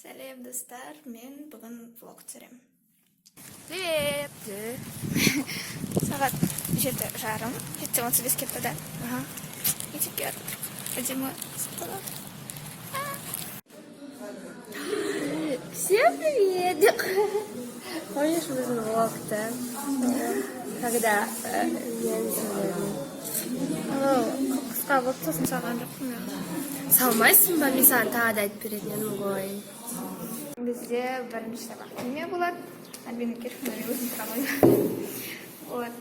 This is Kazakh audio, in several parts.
Сәлем достар, мен бүгін влог түсірем. Привет! Сағат 7:30, 7:35 кетті. Етіп келатыр. Әдемі стала. Всем привет! Помнишь біздің влогты? Когда я не саламын. Қысқа болып сосын салған жоқпын мен. Салмайсың ба, мен саған тағы да айтып беретін едім ғой. Бізде бірінші сабақ химия болады. Альбина Киршина өзім тұра қойды. Вот,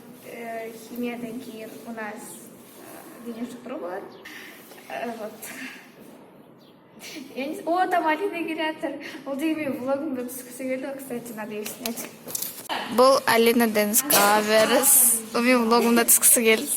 химиядан кейін у нас дене шынықтыру болады. Вот. О, там Алина келатыр. Ол деген мен влогымды түскісі келді, кстати, надо ее снять. Бұл Алина Дэнс каверс. Ол мен влогымда түскісі келді.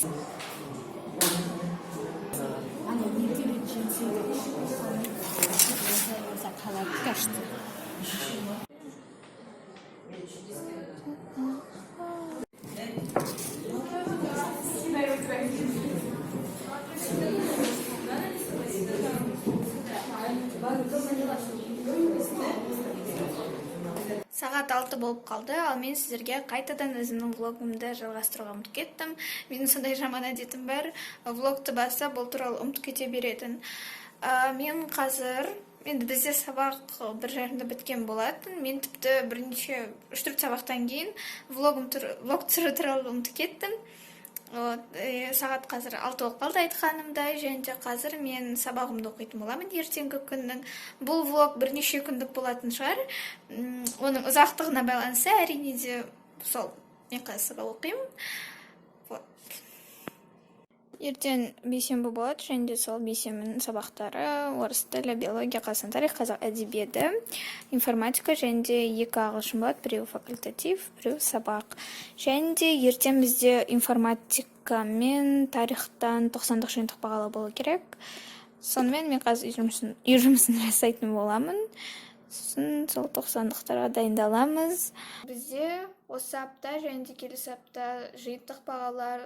Сағат 6 болып қалды, ал мен сіздерге қайтадан өзімнің влогымды жалғастыруға ұмытып кеттім. Менің сондай жаман әдетім бар, влогты бастап бұл туралы ұмытып кете беретін. Мен қазір, енді бізде сабақ 1:30-да біткен болатын. Мен тіпті бірнеше 3-4 сабақтан кейін влог түсіру туралы ұмытып кеттім. Сағат қазір 6 болып қалды айтқанымдай, және де қазір мен сабағымды оқитын боламын ертеңгі күннің. Бұл влог бірнеше күндік болатын шығар. Оның ұзақтығына байланысты әрине де сол мен қазір сабақ оқимын. Ертең бейсенбі болады, және де сол бейсенбінің сабақтары орыс тілі, биология, қазақстан тарих, қазақ әдебиеті, информатика, және де 2 ағылшын болады, біреу факультатив, біреу сабақ. Және де ертең бізде информатика мен тарихтан 90-дық жиынтық бағалау болу керек. Сонымен мен қазір үй жұмысын жасайтын боламын. Сосын сол 90-дықтарға дайындаламыз. Бізде осы апта және де келесі апта жиынтық бағалар,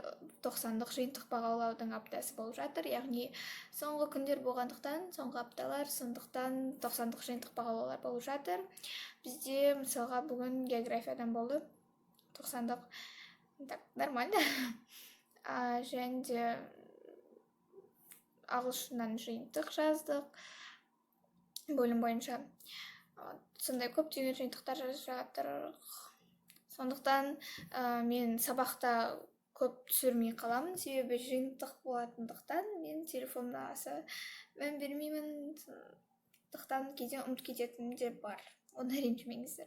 90-дық жиынтық бағалаудың аптасы болып жатыр. Яғни соңғы күндер болғандықтан, соңғы апталар, сондықтан 90-дық жиынтық бағалаулар болып жатыр. Бізде мысалға бүгін географиядан болды. 90-дық. Так, нормально. Және де ағылшыннан жиынтық жаздық. Бөлім бойынша. Сондай көптеген жиынтықтар жазып жатыр. Сондықтан мен сабақта көп түсірмей қаламын, себебі жиынтық болатындықтан мен телефонда аса мән бермеймін. Сондықтан кейде ұмытып кететінім де бар. Оны ренжімеңіздер.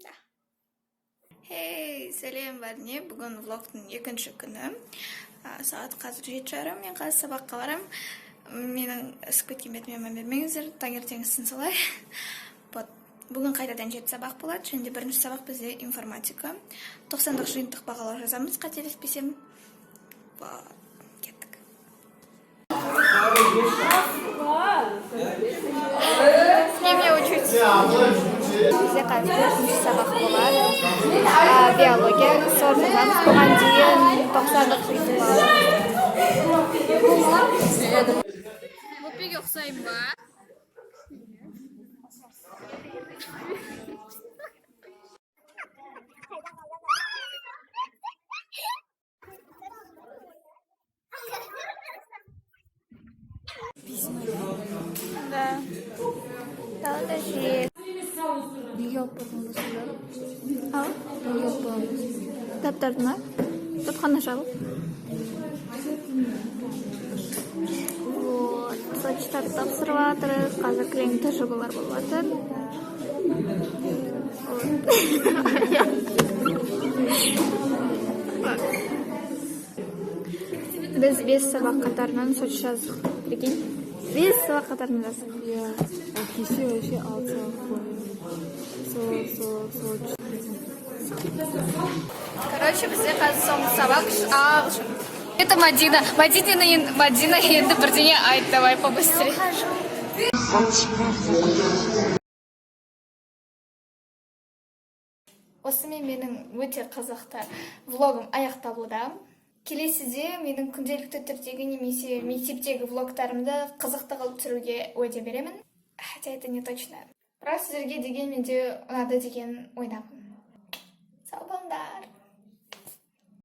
Да. Хей, сәлем бәріне. Бүгін влогтың 2-ші күні. Сағат қазір 7:30, мен қазір сабаққа барам. Менің үсіп кеткен бетіме мән бермеңіздер, таңертеңгісін солай. Бүгін қайтадан 7 сабақ болады, және де бірінші сабақ бізде информатика. 90-дық жиынтық бағалау жазамыз, қателеспесем. Кеттік. С кем я учусь? Бізде қазір 4-ші сабақ болады. Биология, сол жазамыз, бұған дейін 90-дық жиынтық бағалау. Көпеге ұқсайым ба? Да. Подожди. Неге алып барған болсың? Ал? Неге алып барған болсың? Кітаптарды ма? Кітапхана жабық. Вот. Сочетап тапсырып жатырмыз. Қазір кілең тәжірибелер болып жатыр. Біз 5 сабақ қатарынан соч жаздық. Прикинь? 5 сабақ қатарынан жаздық. Я кесе вообще 6 сабақ. Короче, бізде қазір соңғы сабақ ағылшын. Это Мадина. Мадина енді бірдеңе айт, давай побыстрее. Осымен менің өте қызықты влогым аяқталуда. Келесіде менің күнделікті түрдегі немесе мектептегі влогтарымды қызықты қылып түсіруге уәде беремін. Хотя это не точно. бірақ сіздерге деген менде ұнады деген ойдамын.